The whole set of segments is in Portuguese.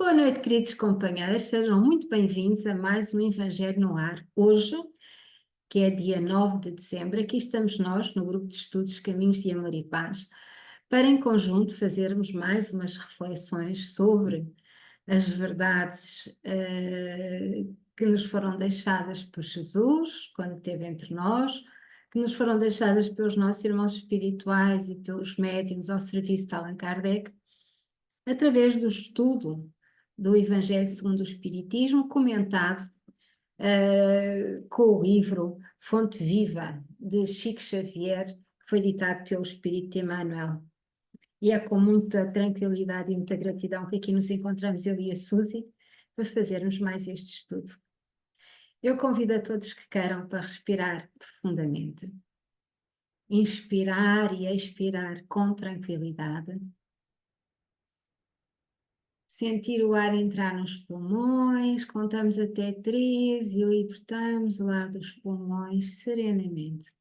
Boa noite, queridos companheiros, sejam muito bem-vindos a mais um Evangelho no Ar. Hoje, que é dia 9 de dezembro, aqui estamos nós, no grupo de estudos Caminhos de Amor e Paz, para em conjunto fazermos mais umas reflexões sobre as verdades que nos foram deixadas por Jesus, quando esteve entre nós, que nos foram deixadas pelos nossos irmãos espirituais e pelos médiuns ao serviço de Allan Kardec, através do estudo do Evangelho segundo o Espiritismo, comentado com o livro Fonte Viva, de Chico Xavier, que foi ditado pelo Espírito Emmanuel. E é com muita tranquilidade e muita gratidão que aqui nos encontramos, eu e a Suzy, para fazermos mais este estudo. Eu convido a todos que queiram para respirar profundamente, inspirar e expirar com tranquilidade, sentir o ar entrar nos pulmões, contamos até 3 e libertamos o ar dos pulmões serenamente.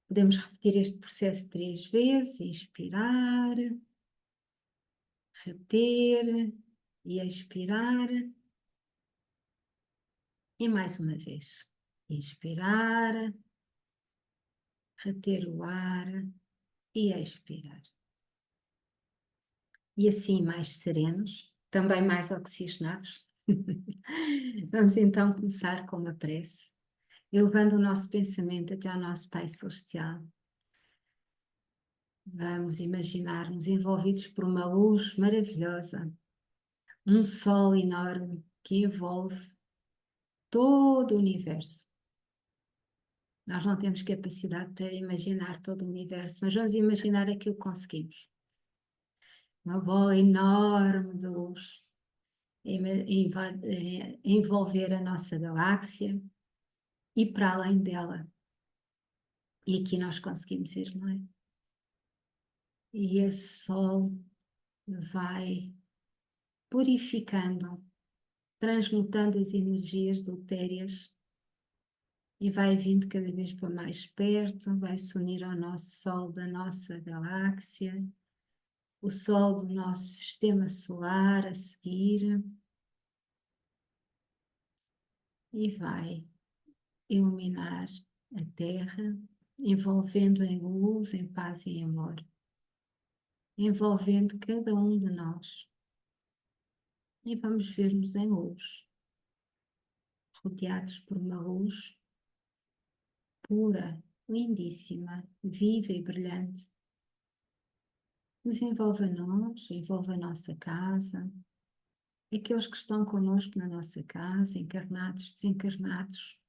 Podemos repetir este processo 3 vezes, inspirar, reter e expirar. E mais uma vez, inspirar, reter o ar e expirar. E assim mais serenos, também mais oxigenados. Vamos então começar com uma prece, elevando o nosso pensamento até ao nosso Pai Celestial. Vamos imaginar-nos envolvidos por uma luz maravilhosa, um sol enorme que envolve todo o universo. Nós não temos capacidade de imaginar todo o universo, mas vamos imaginar aquilo que conseguimos. Uma bola enorme de luz envolver a nossa galáxia e para além dela. E aqui nós conseguimos ir, não é? E esse sol vai purificando, transmutando as energias deletérias e vai vindo cada vez para mais perto, vai se unir ao nosso Sol da nossa galáxia, o Sol do nosso sistema solar a seguir, e vai iluminar a Terra, envolvendo em luz, em paz e em amor, envolvendo cada um de nós. E vamos ver-nos em luz, rodeados por uma luz pura, lindíssima, viva e brilhante. Nos envolve a nós, envolve a nossa casa, aqueles que estão connosco na nossa casa, encarnados, desencarnados,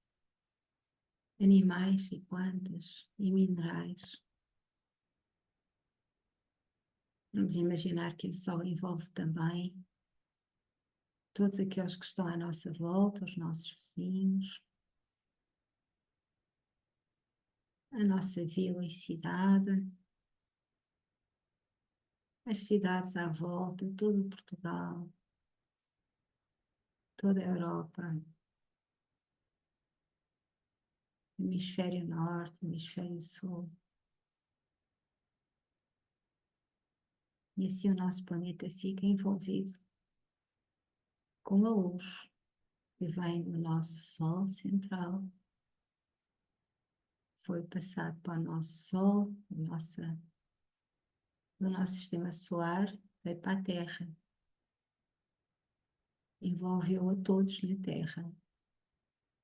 animais e plantas e minerais. Vamos imaginar que o sol envolve também todos aqueles que estão à nossa volta, os nossos vizinhos, a nossa vila e cidade, as cidades à volta, todo o Portugal, toda a Europa, hemisfério norte, hemisfério sul. E assim o nosso planeta fica envolvido com a luz que vem do nosso Sol central. Foi passado para o nosso Sol, do nosso sistema solar, veio para a Terra. Envolveu a todos na Terra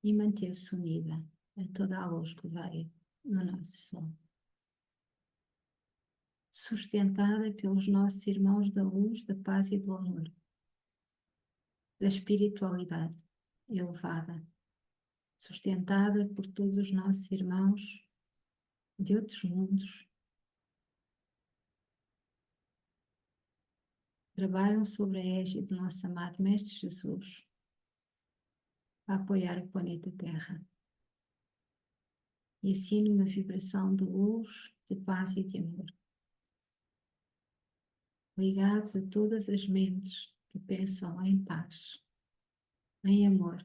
e manteve-se unida a toda a luz que veio no nosso Sol. Sustentada pelos nossos irmãos da luz, da paz e do amor, da espiritualidade elevada, sustentada por todos os nossos irmãos de outros mundos, trabalham sobre a égide do nosso amado Mestre Jesus a apoiar o planeta Terra. E assim numa vibração de luz, de paz e de amor. Ligados a todas as mentes que pensam em paz, em amor.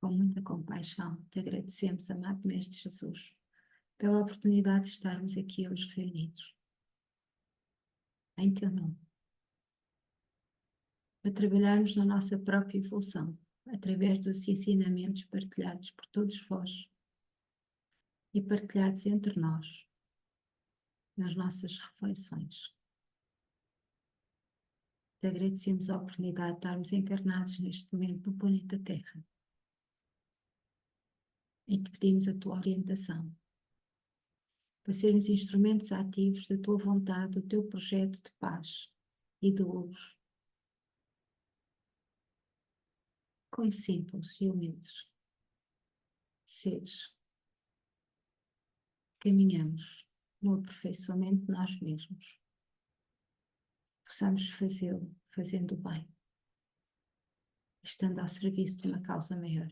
Com muita compaixão, te agradecemos, amado Mestre Jesus, pela oportunidade de estarmos aqui hoje reunidos, em teu nome, a trabalharmos na nossa própria evolução, através dos ensinamentos partilhados por todos vós e partilhados entre nós, nas nossas reflexões. Te agradecemos a oportunidade de estarmos encarnados neste momento no planeta Terra e te pedimos a tua orientação para sermos instrumentos ativos da tua vontade, do teu projeto de paz e de luz, como simples e humildes seres. Caminhamos no aperfeiçoamento de nós mesmos. Possamos fazê-lo fazendo o bem, estando ao serviço de uma causa maior.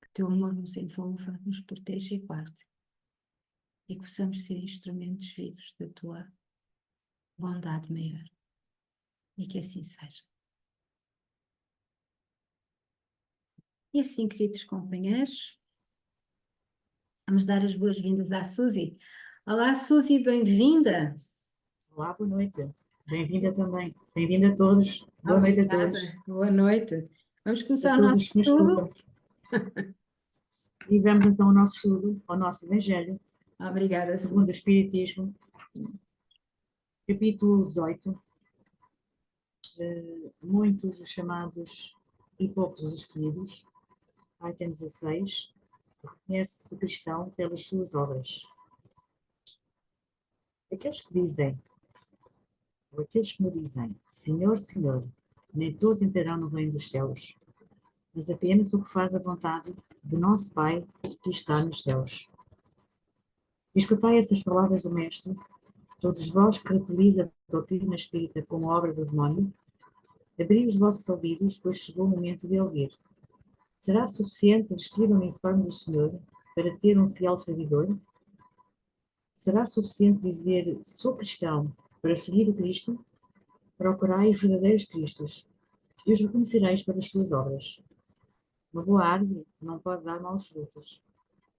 Que teu amor nos envolva, nos proteja e guarde, e que possamos ser instrumentos vivos da tua bondade maior. E que assim seja. E assim, queridos companheiros, vamos dar as boas-vindas à Suzy. Olá, Suzy, bem-vinda! Olá, boa noite. Bem-vinda também. Bem-vinda a todos. Boa noite a Obrigada. todos. Boa noite. Vamos A começar o todos nosso os que nos estudo. escutam. E vamos então ao nosso estudo, ao nosso Evangelho, Obrigada, Suzy. segundo o Espiritismo, capítulo 18. Muitos os chamados e poucos os escolhidos. Item 16. Conhece o cristão pelas suas obras. Aqueles que dizem, ou aqueles que me dizem, Senhor, Senhor, nem todos entrarão no reino dos céus, mas apenas o que faz a vontade de nosso Pai que está nos céus. Escutai essas palavras do Mestre, todos vós que repelis a doutrina espírita como obra do demónio, abri os vossos ouvidos, pois chegou o momento de ouvir. Será suficiente vestir o uniforme do Senhor para ter um fiel servidor? Será suficiente dizer, sou cristão, para seguir o Cristo? Procurai os verdadeiros Cristos, e os reconhecereis pelas suas obras. Uma boa árvore não pode dar maus frutos,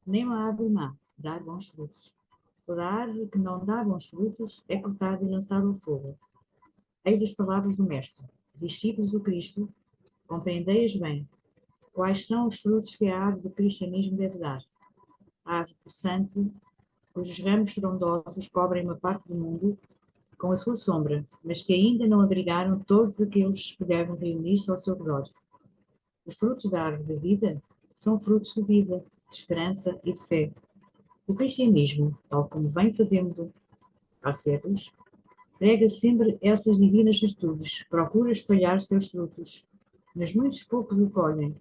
nem uma árvore má dar bons frutos. Toda árvore que não dá bons frutos é cortada e lançada ao fogo. Eis as palavras do Mestre, discípulos do Cristo, compreendei-as bem. Quais são os frutos que a árvore do cristianismo deve dar? A árvore possante, cujos ramos frondosos cobrem uma parte do mundo com a sua sombra, mas que ainda não abrigaram todos aqueles que devem reunir-se ao seu redor. Os frutos da árvore da vida são frutos de vida, de esperança e de fé. O cristianismo, tal como vem fazendo há séculos, prega sempre essas divinas virtudes, procura espalhar seus frutos, mas muitos poucos o colhem.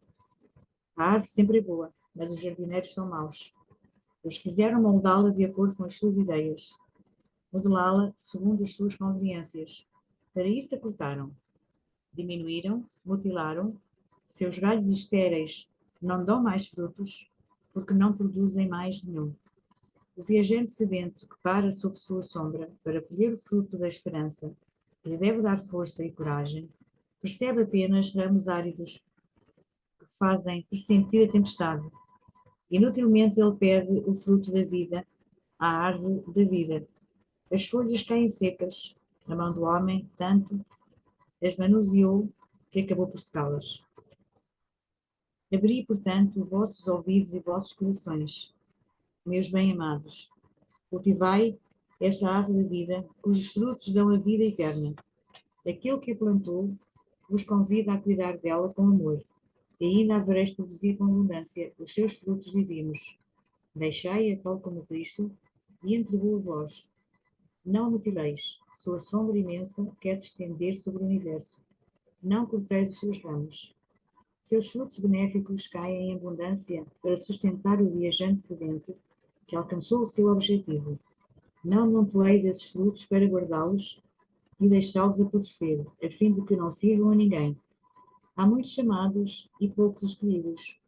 A árvore sempre é boa, mas os jardineiros são maus. Eles quiseram moldá-la de acordo com as suas ideias, modelá-la segundo as suas conveniências. Para isso a cortaram, diminuíram, mutilaram, seus galhos estéreis não dão mais frutos, porque não produzem mais nenhum. O viajante sedento que para sob sua sombra para colher o fruto da esperança, que lhe deve dar força e coragem, percebe apenas ramos áridos que fazem pressentir a tempestade. Inutilmente ele perde o fruto da vida, a árvore da vida. As folhas caem secas, a mão do homem, tanto, as manuseou que acabou por secá-las. Abri, portanto, vossos ouvidos e vossos corações, meus bem-amados. Cultivai essa árvore da vida, cujos frutos dão a vida eterna. Aquele que a plantou vos convida a cuidar dela com amor, e ainda havereis produzir com abundância os seus frutos divinos. Deixai-a tal como Cristo, e entregou a vós. Não a mutileis, sua sombra imensa quer se estender sobre o universo. Não corteis os seus ramos. Seus frutos benéficos caem em abundância para sustentar o viajante sedento que alcançou o seu objetivo. Não amontoeis esses frutos para guardá-los e deixá-los apodrecer, a fim de que não sirvam a ninguém. Há muitos chamados e poucos escolhidos.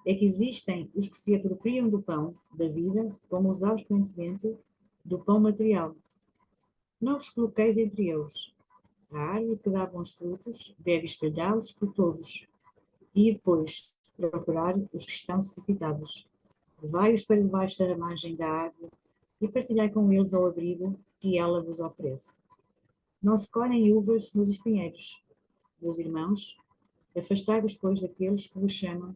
É que existem os que se apropriam do pão, da vida, como os frequentemente, do pão material. Não vos coloqueis entre eles. A árvore que dá bons frutos deve espalhá-los por todos e depois procurar os que estão necessitados. Levai-os para debaixo da margem da água e partilhai com eles ao abrigo que ela vos oferece. Não se colhem uvas nos espinheiros. Meus irmãos, afastai-vos, pois, daqueles que vos chamam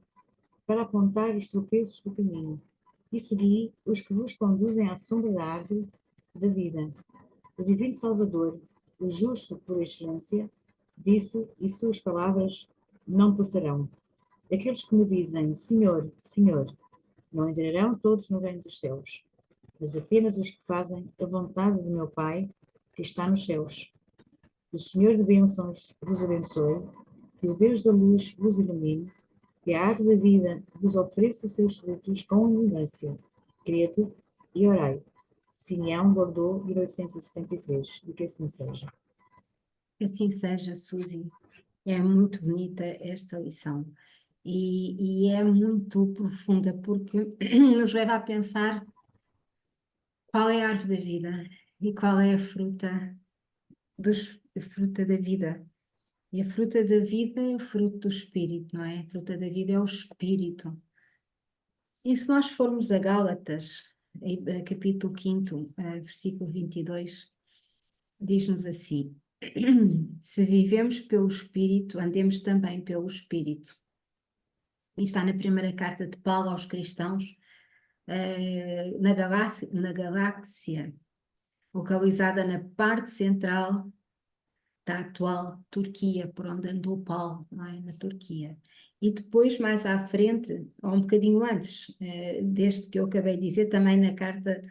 para apontar os tropeços do caminho e segui os que vos conduzem à sombra da árvore da vida. O Divino Salvador, o justo por excelência, disse, e suas palavras não passarão. Aqueles que me dizem, Senhor, Senhor, não entrarão todos no reino dos céus, mas apenas os que fazem a vontade do meu Pai, que está nos céus. O Senhor de bênçãos vos abençoe, que o Deus da luz vos ilumine, que a árvore da vida vos ofereça seus frutos com abundância. Crede e orai. Simeão Bordeaux, 1863. E que assim seja. Que assim seja, Suzy. É muito bonita esta lição e é muito profunda porque nos leva a pensar qual é a árvore da vida e qual é a a fruta da vida. E a fruta da vida é o fruto do Espírito, não é? A fruta da vida é o Espírito. E se nós formos a Gálatas, capítulo 5, versículo 22, diz-nos assim: se vivemos pelo Espírito, andemos também pelo Espírito. E está na primeira carta de Paulo aos cristãos, na galáxia, localizada na parte central da atual Turquia, por onde andou Paulo, não é? Na Turquia. E depois, mais à frente, ou um bocadinho antes, deste que eu acabei de dizer, também na carta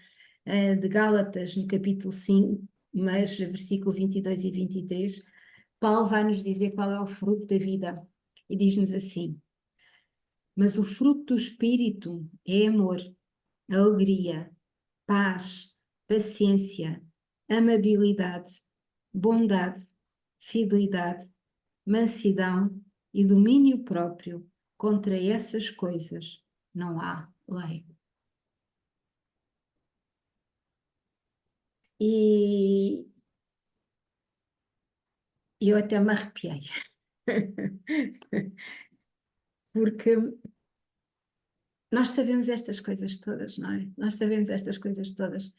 de Gálatas, no capítulo 5, mas versículo 22 e 23, Paulo vai nos dizer qual é o fruto da vida. E diz-nos assim: mas o fruto do Espírito é amor, alegria, paz, paciência, amabilidade, bondade, fidelidade, mansidão e domínio próprio. Contra essas coisas não há lei. E eu até me arrepiei. Porque nós sabemos estas coisas todas, não é? Nós sabemos estas coisas todas,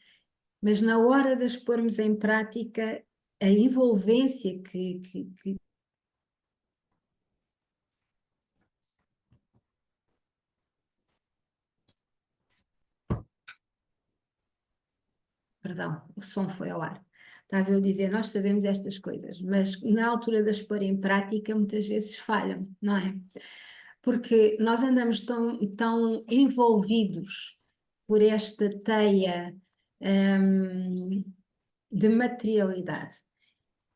mas na hora de as pormos em prática, a envolvência perdão, o som foi ao ar. Estava eu a dizer, nós sabemos estas coisas, mas na altura de as pôr em prática, muitas vezes falham, não é? Porque nós andamos tão envolvidos por esta teia, de materialidade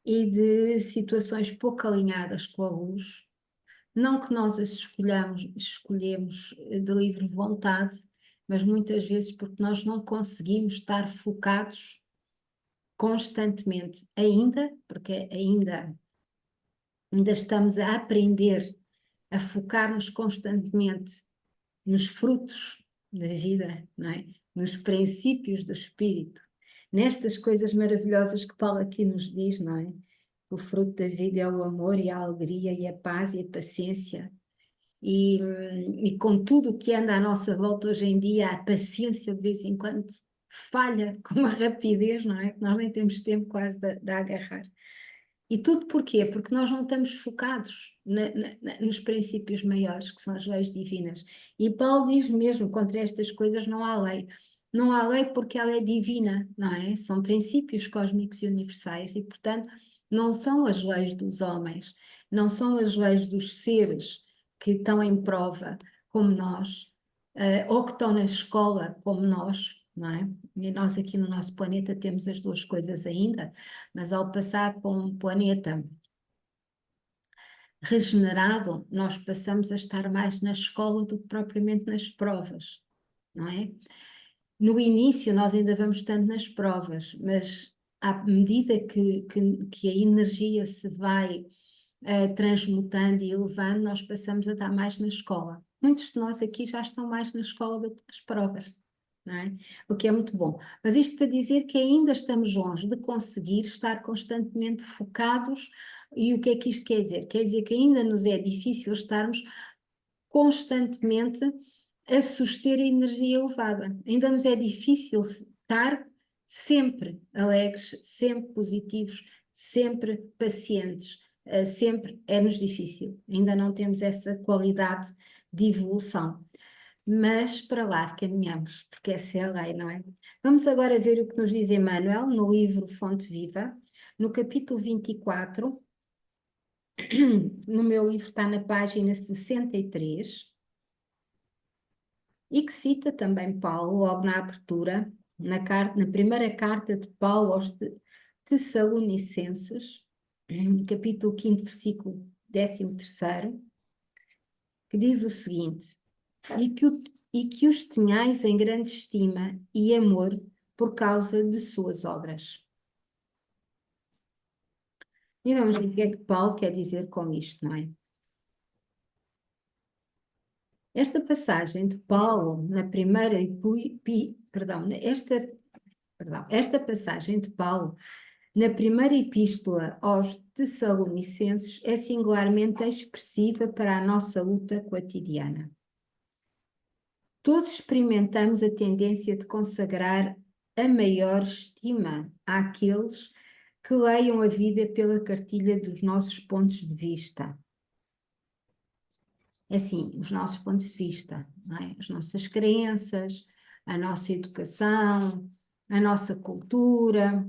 e de situações pouco alinhadas com a luz, não que nós as escolhemos de livre vontade, mas muitas vezes porque nós não conseguimos estar focados constantemente, ainda, porque ainda estamos a aprender a focar-nos constantemente nos frutos da vida, não é? Nos princípios do Espírito, nestas coisas maravilhosas que Paulo aqui nos diz, não é? O fruto da vida é o amor e a alegria e a paz e a paciência. E com tudo o que anda à nossa volta hoje em dia, a paciência de vez em quando falha com uma rapidez, não é? Nós nem temos tempo quase de agarrar. E tudo porquê? Porque nós não estamos focados nos princípios maiores, que são as leis divinas. E Paulo diz mesmo, contra estas coisas não há lei. Não há lei porque ela é divina, não é? São princípios cósmicos e universais e, portanto, não são as leis dos homens, não são as leis dos seres que estão em prova como nós, ou que estão na escola como nós, não é? E nós aqui no nosso planeta temos as duas coisas ainda, mas ao passar para um planeta regenerado, nós passamos a estar mais na escola do que propriamente nas provas, não é? No início nós ainda vamos estando nas provas, mas à medida que a energia se vai transmutando e elevando, nós passamos a estar mais na escola. Muitos de nós aqui já estão mais na escola do que nas provas, não é? O que é muito bom. Mas isto para dizer que ainda estamos longe de conseguir estar constantemente focados. E o que é que isto quer dizer? Quer dizer que ainda nos é difícil estarmos constantemente a suster a energia elevada. Ainda nos é difícil estar sempre alegres, sempre positivos, sempre pacientes. Sempre é-nos difícil. Ainda não temos essa qualidade de evolução. Mas para lá caminhamos, porque essa é a lei, não é? Vamos agora ver o que nos diz Emmanuel no livro Fonte Viva, no capítulo 24. No meu livro está na página 63, e que cita também Paulo, logo na abertura, na primeira carta de Paulo aos Tessalonicenses, capítulo 5, versículo 13º, que diz o seguinte: e que os tenhais em grande estima e amor por causa de suas obras. E vamos ver o que é que Paulo quer dizer com isto, não é? Esta passagem de Paulo na primeira esta passagem de Paulo na primeira epístola aos Tessalonicenses é singularmente expressiva para a nossa luta cotidiana. Todos experimentamos a tendência de consagrar a maior estima àqueles que leiam a vida pela cartilha dos nossos pontos de vista. Assim, os nossos pontos de vista, não é? As nossas crenças, a nossa educação, a nossa cultura,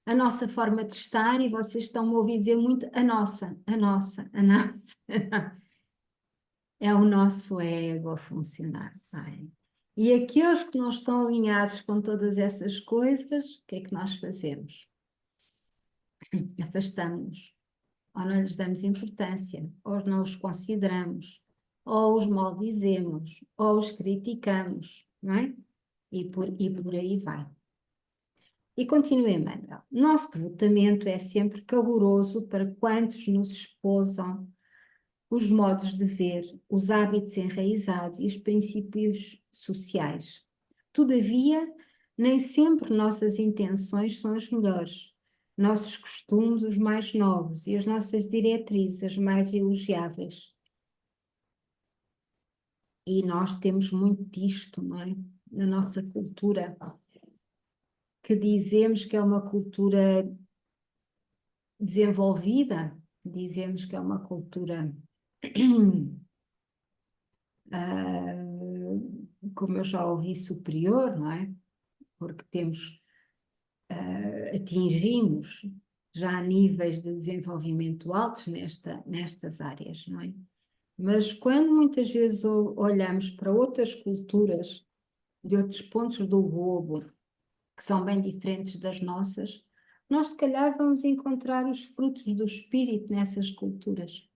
a nossa forma de estar, e vocês estão-me a ouvir dizer muito a nossa. É o nosso ego a funcionar, não é? E aqueles que não estão alinhados com todas essas coisas, o que é que nós fazemos? Afastamos-nos, ou não lhes damos importância, ou não os consideramos, ou os maldizemos, ou os criticamos, não é? E por aí vai. E continua Emmanuel. Nosso devotamento é sempre caloroso para quantos nos esposam os modos de ver, os hábitos enraizados e os princípios sociais. Todavia, nem sempre nossas intenções são as melhores, nossos costumes os mais nobres e as nossas diretrizes as mais elogiáveis. E nós temos muito disto, não é? Na nossa cultura, que dizemos que é uma cultura desenvolvida, dizemos que é uma cultura como eu já ouvi, superior, não é? Porque atingimos já níveis de desenvolvimento altos nestas áreas, não é? Mas quando muitas vezes olhamos para outras culturas de outros pontos do globo, que são bem diferentes das nossas, nós se calhar vamos encontrar os frutos do espírito nessas culturas.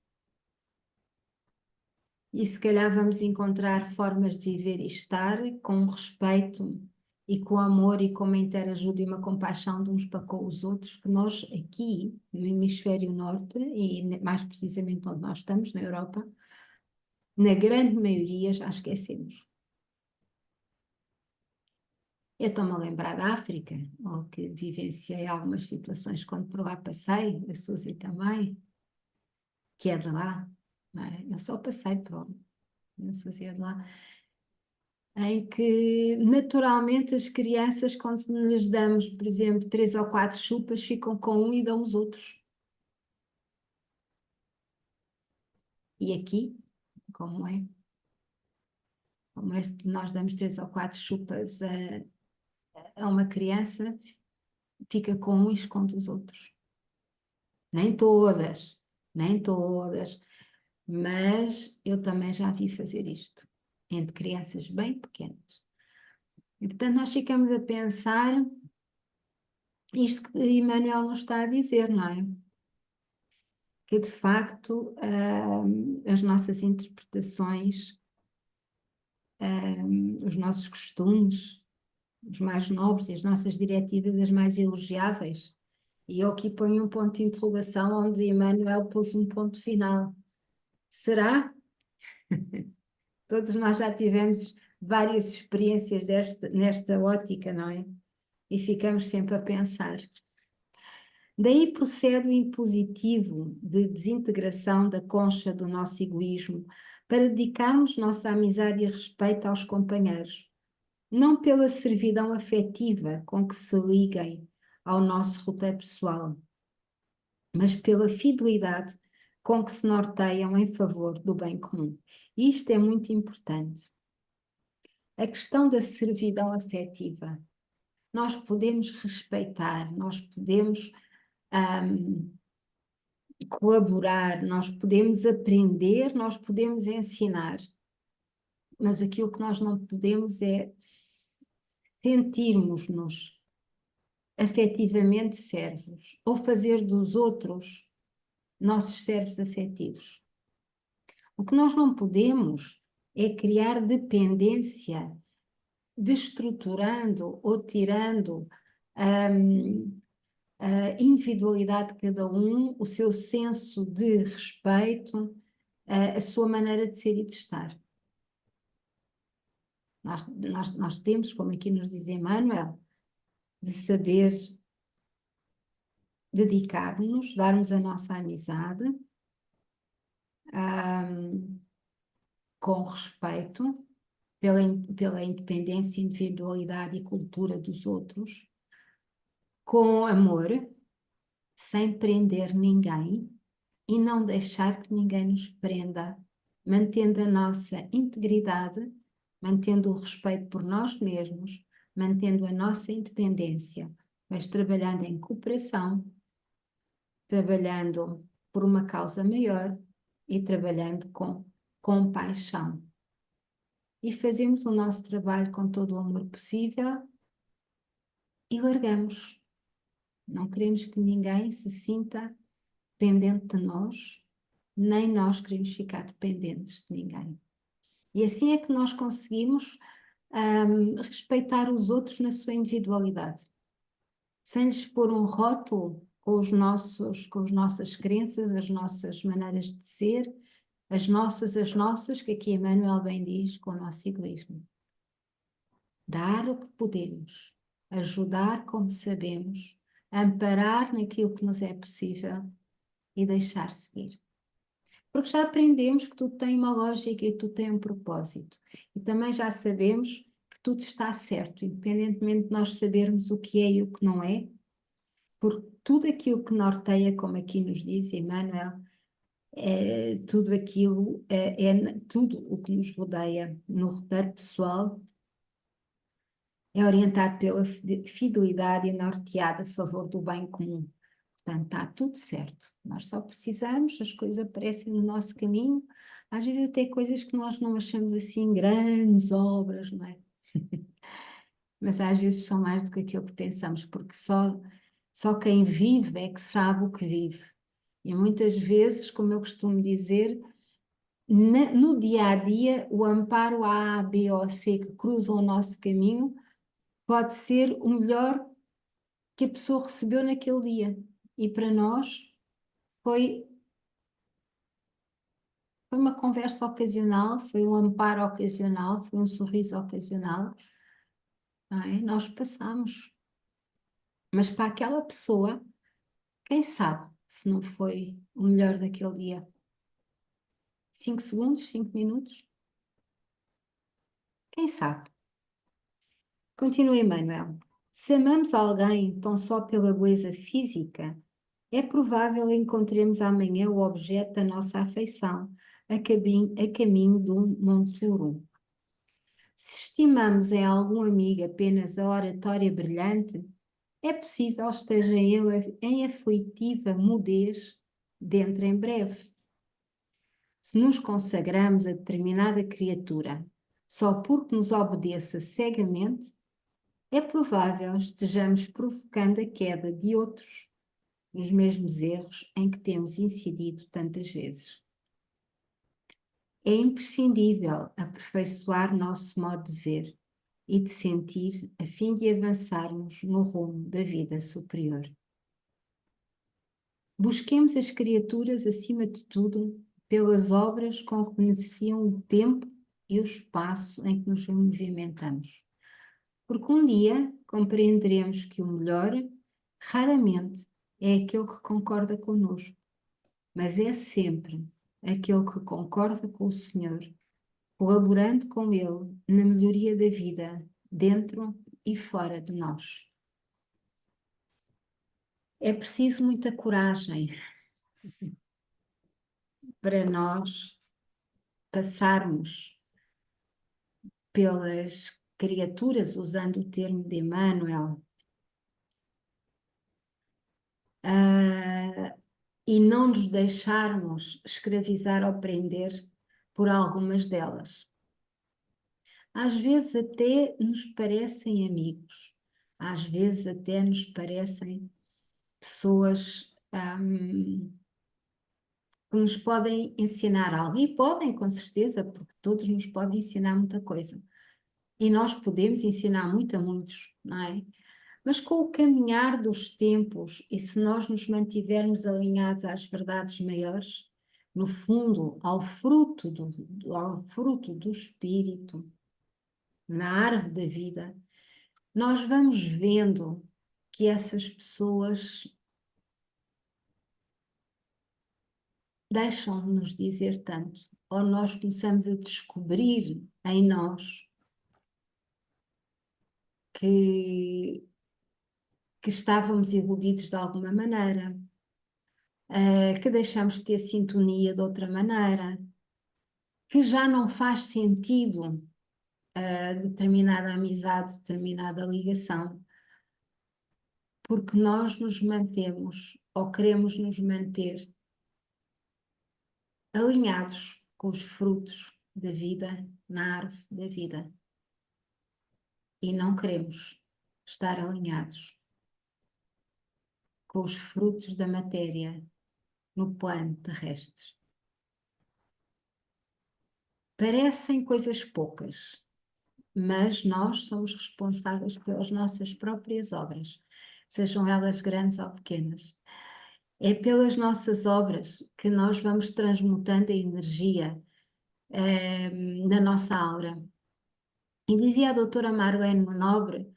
E se calhar vamos encontrar formas de viver e estar com respeito e com amor e com uma interajuda e uma compaixão de uns para com os outros, que nós aqui no hemisfério norte, e mais precisamente onde nós estamos, na Europa, na grande maioria já esquecemos. Eu estou-me a lembrar da África, ou que vivenciei algumas situações quando por lá passei, a Suzy também, que é de lá, não é? Eu só passei por lá, a Suzy é de lá, em que naturalmente as crianças, quando lhes damos, por exemplo, 3 ou 4 chupas, ficam com um e dão os outros. E aqui, como é? Como é se nós damos 3 ou 4 chupas a uma criança, fica com um e esconde os outros. Nem todas, nem todas, mas eu também já vi fazer isto, entre crianças bem pequenas. E portanto nós ficamos a pensar isto que Emmanuel nos está a dizer, não é? Que de facto as nossas interpretações, os nossos costumes, os mais nobres e as nossas diretivas as mais elogiáveis. E eu aqui ponho um ponto de interrogação onde Emmanuel pôs um ponto final. Será? Todos nós já tivemos várias experiências nesta ótica, não é? E ficamos sempre a pensar. Daí procede o impositivo de desintegração da concha do nosso egoísmo para dedicarmos nossa amizade e respeito aos companheiros, não pela servidão afetiva com que se liguem ao nosso roteiro pessoal, mas pela fidelidade com que se norteiam em favor do bem comum. E isto é muito importante. A questão da servidão afetiva. Nós podemos respeitar, nós podemos colaborar, nós podemos aprender, nós podemos ensinar, mas aquilo que nós não podemos é sentirmos-nos afetivamente servos ou fazer dos outros nossos servos afetivos. O que nós não podemos é criar dependência, destruturando ou tirando a individualidade de cada um, o seu senso de respeito, a sua maneira de ser e de estar. Nós temos, como aqui nos diz Emmanuel, de saber dedicar-nos, darmos a nossa amizade com respeito pela independência, individualidade e cultura dos outros, com amor, sem prender ninguém e não deixar que ninguém nos prenda, mantendo a nossa integridade, mantendo o respeito por nós mesmos, mantendo a nossa independência, mas trabalhando em cooperação, trabalhando por uma causa maior e trabalhando com compaixão. E fazemos o nosso trabalho com todo o amor possível e largamos. Não queremos que ninguém se sinta dependente de nós, nem nós queremos ficar dependentes de ninguém. E assim é que nós conseguimos respeitar os outros na sua individualidade, sem lhes pôr um rótulo com as nossas crenças, as nossas maneiras de ser, as nossas, que aqui Emmanuel bem diz, com o nosso egoísmo. Dar o que podemos, ajudar como sabemos, amparar naquilo que nos é possível e deixar seguir. Porque já aprendemos que tudo tem uma lógica e tudo tem um propósito. E também já sabemos que tudo está certo, independentemente de nós sabermos o que é e o que não é, porque tudo aquilo que norteia, como aqui nos diz Emmanuel, tudo aquilo, tudo o que nos rodeia no roteiro pessoal é orientado pela fidelidade e norteado a favor do bem comum. Portanto, está tudo certo. Nós só precisamos, as coisas aparecem no nosso caminho, às vezes até coisas que nós não achamos assim grandes obras, não é? Mas às vezes são mais do que aquilo que pensamos, porque só quem vive é que sabe o que vive. E muitas vezes, como eu costumo dizer, no dia a dia, o amparo A, B ou C que cruzam o nosso caminho pode ser o melhor que a pessoa recebeu naquele dia. E para nós foi uma conversa ocasional, foi um amparo ocasional, foi um sorriso ocasional. Não é? Nós passamos. Mas para aquela pessoa, quem sabe se não foi o melhor daquele dia? 5 segundos, 5 minutos? Quem sabe? Continua Emmanuel. Se amamos alguém tão só pela beleza física, é provável encontremos amanhã o objeto da nossa afeição, a caminho de um monturo. Se estimamos em algum amigo apenas a oratória brilhante, é possível esteja ele em aflitiva mudez dentro em breve. Se nos consagramos a determinada criatura só porque nos obedeça cegamente, é provável estejamos provocando a queda de outros nos mesmos erros em que temos incidido tantas vezes. É imprescindível aperfeiçoar nosso modo de ver e de sentir a fim de avançarmos no rumo da vida superior. Busquemos as criaturas, acima de tudo, pelas obras com que beneficiam o tempo e o espaço em que nos movimentamos. Porque um dia compreenderemos que o melhor, raramente, é aquele que concorda connosco, mas é sempre aquele que concorda com o Senhor, colaborando com Ele na melhoria da vida, dentro e fora de nós. É preciso muita coragem para nós passarmos pelas criaturas, usando o termo de Emmanuel, e não nos deixarmos escravizar ou prender por algumas delas. Às vezes até nos parecem amigos, às vezes até nos parecem pessoas que nos podem ensinar algo, e podem, com certeza, porque todos nos podem ensinar muita coisa. E nós podemos ensinar muito a muitos, não é? Mas com o caminhar dos tempos, e se nós nos mantivermos alinhados às verdades maiores, no fundo, ao fruto do Espírito, na árvore da vida, nós vamos vendo que essas pessoas deixam de nos dizer tanto, ou nós começamos a descobrir em nós que, que estávamos iludidos de alguma maneira, que deixamos de ter sintonia de outra maneira, que já não faz sentido determinada amizade, determinada ligação, porque nós nos mantemos ou queremos nos manter alinhados com os frutos da vida na árvore da vida e não queremos estar alinhados com os frutos da matéria no plano terrestre. Parecem coisas poucas, mas nós somos responsáveis pelas nossas próprias obras, sejam elas grandes ou pequenas. É pelas nossas obras que nós vamos transmutando a energia na nossa aura. E dizia a doutora Marlene Nobre,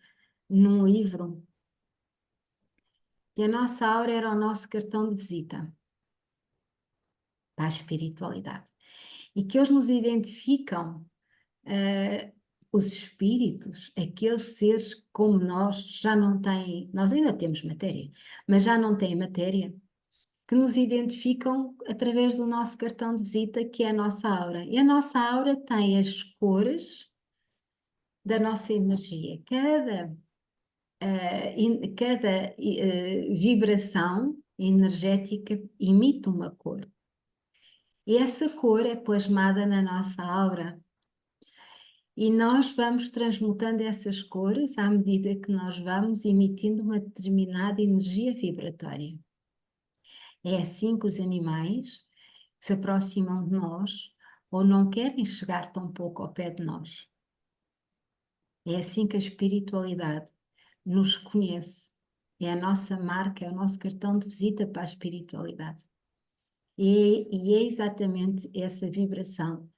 num livro, que a nossa aura era o nosso cartão de visita para a espiritualidade. E que eles nos identificam, os espíritos, aqueles seres como nós, já não têm, nós ainda temos matéria, mas já não têm matéria, que nos identificam através do nosso cartão de visita, que é a nossa aura. E a nossa aura tem as cores da nossa energia. Cada vibração energética emite uma cor. E essa cor é plasmada na nossa aura. E nós vamos transmutando essas cores à medida que nós vamos emitindo uma determinada energia vibratória. É assim que os animais se aproximam de nós ou não querem chegar tão pouco ao pé de nós. É assim que a espiritualidade nos conhece. É a nossa marca, é o nosso cartão de visita para a espiritualidade. E é exatamente essa vibração,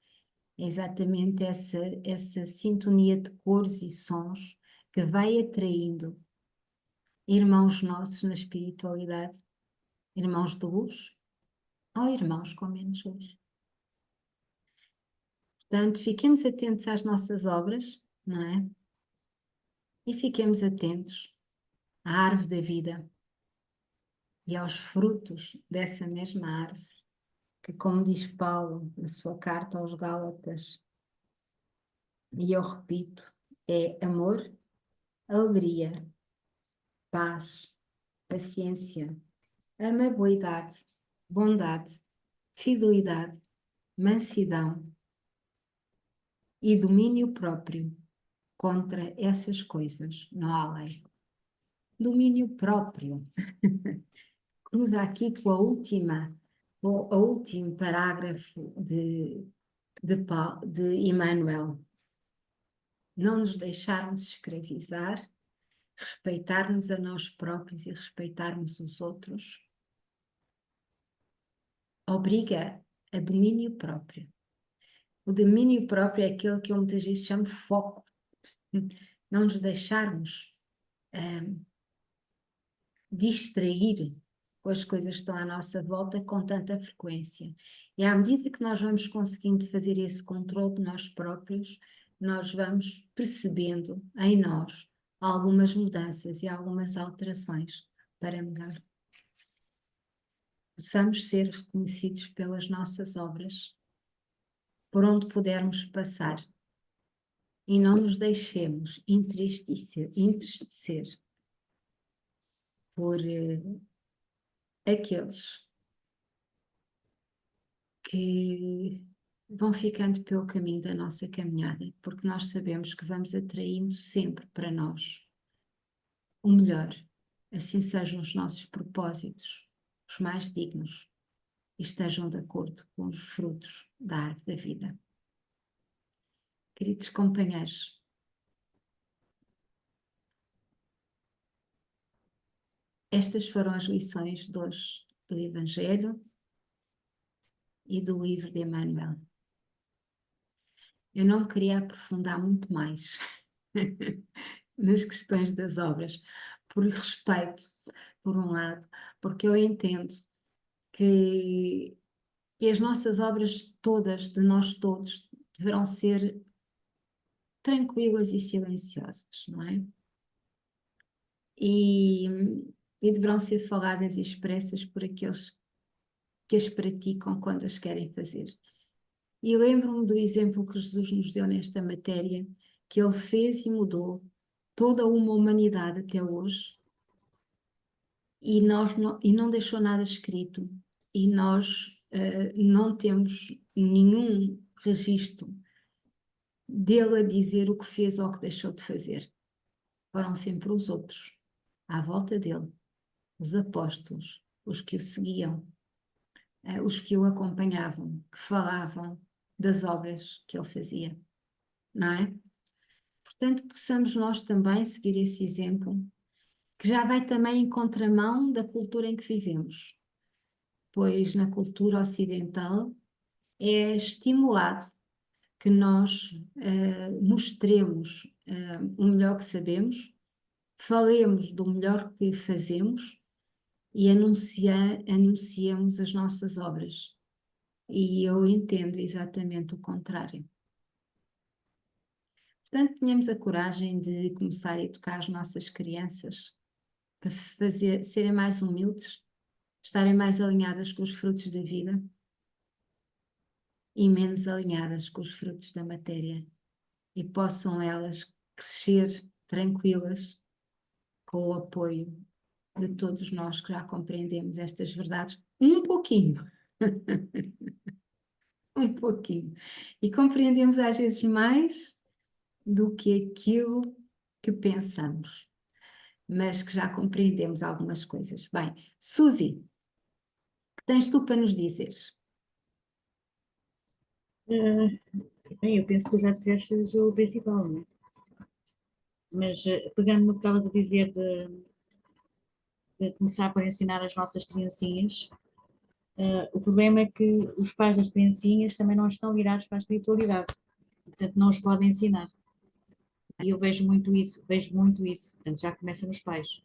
é exatamente essa sintonia de cores e sons que vai atraindo irmãos nossos na espiritualidade, irmãos de luz ou irmãos com menos luz. Portanto, fiquemos atentos às nossas obras, não é? E fiquemos atentos à árvore da vida e aos frutos dessa mesma árvore, que, como diz Paulo na sua carta aos Gálatas, e eu repito, é amor, alegria, paz, paciência, amabilidade, bondade, fidelidade, mansidão e domínio próprio. Contra essas coisas não há lei. Domínio próprio. Cruza aqui com o último parágrafo de Emmanuel. Não nos deixarmos escravizar, respeitar-nos a nós próprios e respeitarmos os outros, obriga a domínio próprio. O domínio próprio é aquele que eu muitas vezes chamo foco. Não nos deixarmos distrair com as coisas que estão à nossa volta com tanta frequência. E à medida que nós vamos conseguindo fazer esse controle de nós próprios, nós vamos percebendo em nós algumas mudanças e algumas alterações para melhor. Possamos ser reconhecidos pelas nossas obras, por onde pudermos passar, e não nos deixemos entristecer por aqueles que vão ficando pelo caminho da nossa caminhada, porque nós sabemos que vamos atraindo sempre para nós o melhor, assim sejam os nossos propósitos os mais dignos e estejam de acordo com os frutos da árvore da vida. Queridos companheiros, estas foram as lições de hoje do Evangelho e do livro de Emmanuel. Eu não me queria aprofundar muito mais nas questões das obras, por respeito, por um lado, porque eu entendo que as nossas obras todas, de nós todos, deverão ser tranquilas e silenciosas, não é? E deverão ser faladas e expressas por aqueles que as praticam quando as querem fazer. E lembro-me do exemplo que Jesus nos deu nesta matéria, que ele fez e mudou toda uma humanidade até hoje, e não deixou nada escrito, e nós não temos nenhum registro dele a dizer o que fez ou o que deixou de fazer. Foram sempre os outros, à volta dele, os apóstolos, os que o seguiam, os que o acompanhavam, que falavam das obras que ele fazia, não é? Portanto, possamos nós também seguir esse exemplo, que já vai também em contramão da cultura em que vivemos, pois na cultura ocidental é estimulado que nós mostremos o melhor que sabemos, falemos do melhor que fazemos e anunciemos as nossas obras. E eu entendo exatamente o contrário. Portanto, tenhamos a coragem de começar a educar as nossas crianças para serem mais humildes, estarem mais alinhadas com os frutos da vida e menos alinhadas com os frutos da matéria, e possam elas crescer tranquilas com o apoio de todos nós que já compreendemos estas verdades um pouquinho. Um pouquinho. E compreendemos às vezes mais do que aquilo que pensamos, mas que já compreendemos algumas coisas. Bem, Suzy, que tens tu para nos dizeres? Bem, eu penso que tu já disseste o principal, não é? Mas pegando no que estavas a dizer de começar por ensinar as nossas criancinhas, o problema é que os pais das criancinhas também não estão virados para a espiritualidade, portanto não os podem ensinar. E eu vejo muito isso, portanto já começa nos pais.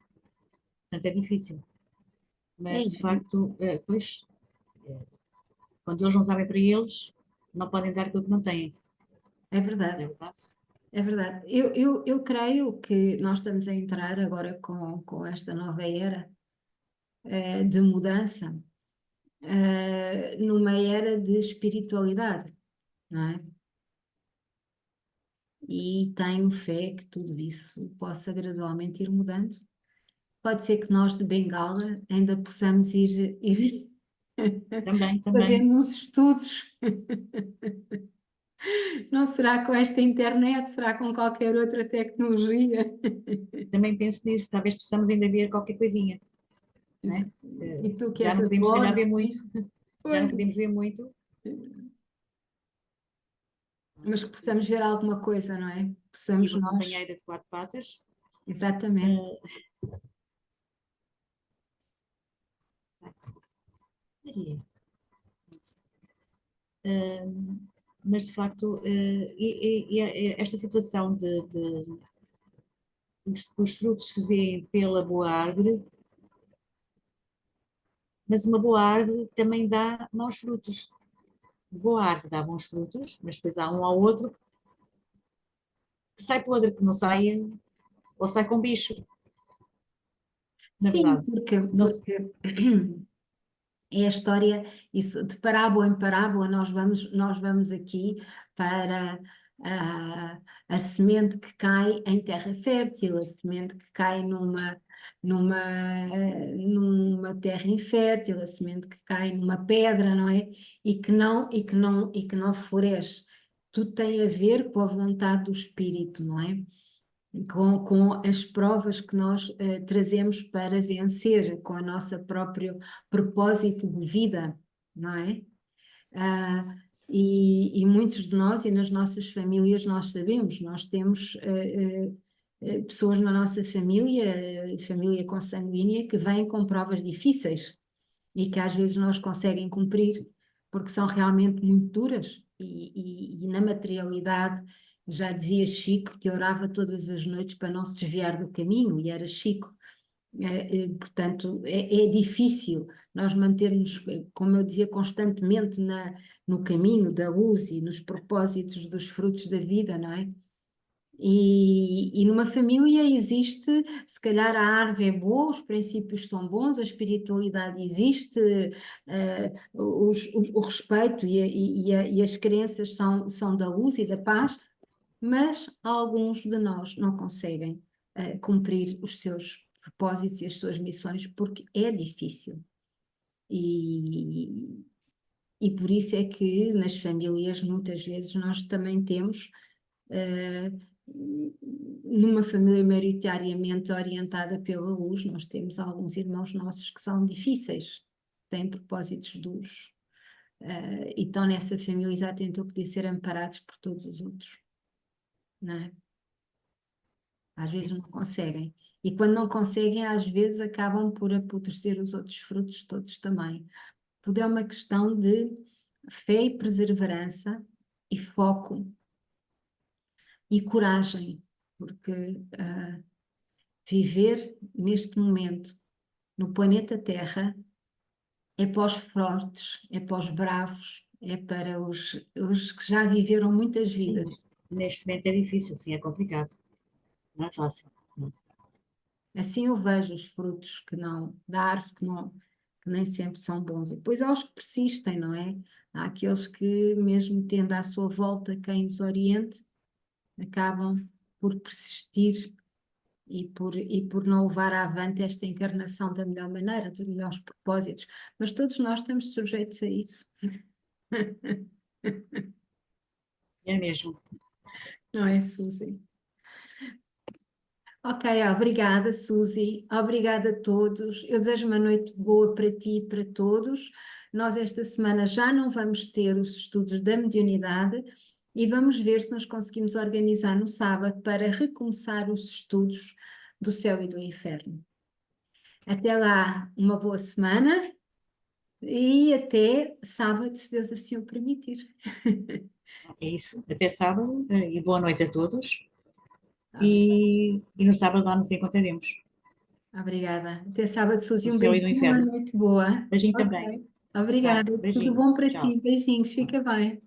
Portanto é difícil. Mas de facto, pois, quando eles não sabem para eles, não podem dar aquilo que não têm. É verdade. É verdade? É verdade. Eu creio que nós estamos a entrar agora com esta nova era de mudança, numa era de espiritualidade, não é? E tenho fé que tudo isso possa gradualmente ir mudando. Pode ser que nós de Bengala ainda possamos ir Também, também. fazendo uns estudos. Não será com esta internet, será com qualquer outra tecnologia. Também penso nisso, talvez possamos ainda ver qualquer coisinha, não é? E tu que Já és não podemos, se avó, calhar, não ver é? muito, já não Pois, podemos ver muito. mas que possamos ver alguma coisa, não é? E Possamos uma nós, companheira de quatro patas. exatamente, Maria. Mas de facto, esta situação de os frutos se veem pela boa árvore, mas uma boa árvore também dá maus frutos. boa árvore dá bons frutos, mas depois há um ao outro que sai podre, que não sai, ou sai com bicho, na Sim, verdade. Não se- porque é a história, isso, de parábola em parábola, nós vamos aqui para a semente que cai em terra fértil, a semente que cai numa terra infértil, a semente que cai numa pedra, não é? E que não floresce. Tudo tem a ver com a vontade do Espírito, não é? Com as provas que nós trazemos para vencer, com o nosso próprio propósito de vida, não é? Ah, e muitos de nós e nas nossas famílias nós sabemos, nós temos pessoas na nossa família, família consanguínea, que vêm com provas difíceis e que às vezes não os conseguem cumprir porque são realmente muito duras e na materialidade já dizia Chico que orava todas as noites para não se desviar do caminho e era Chico. Portanto, é difícil nós mantermos, como eu dizia, constantemente no caminho da luz e nos propósitos dos frutos da vida, não é? E numa família existe, se calhar a árvore é boa, os princípios são bons, a espiritualidade existe, o respeito e as crenças são da luz e da paz, mas alguns de nós não conseguem cumprir os seus propósitos e as suas missões porque é difícil. E, e por isso é que nas famílias muitas vezes nós também temos eh, numa família maioritariamente orientada pela luz, nós temos alguns irmãos nossos que são difíceis, têm propósitos duros, e estão nessa família exatamente a poder ser amparados por todos os outros, não é? Às vezes não conseguem. E quando não conseguem, às vezes acabam por apodrecer os outros frutos todos também. Tudo é uma questão de fé e perseverança e foco e coragem, porque viver neste momento no planeta Terra é para os fortes, é para os bravos, é para os que já viveram muitas Sim, vidas. neste momento é difícil, sim, é complicado. Não é fácil. Não. Assim eu vejo os frutos da árvore que nem sempre são bons. E depois há os que persistem, não é? Há aqueles que, mesmo tendo à sua volta quem os oriente, acabam por persistir e por não levar avante esta encarnação da melhor maneira, dos melhores propósitos. Mas todos nós estamos sujeitos a isso, É mesmo. não é, Suzy? Ok, obrigada, Suzy. Obrigada a todos. Eu desejo uma noite boa para ti e para todos. Nós esta semana já não vamos ter os estudos da mediunidade e vamos ver se nós conseguimos organizar no sábado para recomeçar os estudos do céu e do inferno. Até lá, uma boa semana e até sábado, se Deus assim o permitir. É isso. Até sábado e boa noite a todos. Obrigada. E no sábado lá nos encontraremos. Obrigada. Até sábado, Do Suzy. Um céu e do beijinho, uma inferno. noite boa. Beijinho também. Ok. Tá? Obrigada. Tudo Beijinhos. bom para Tchau. ti. Beijinhos. Fica bem.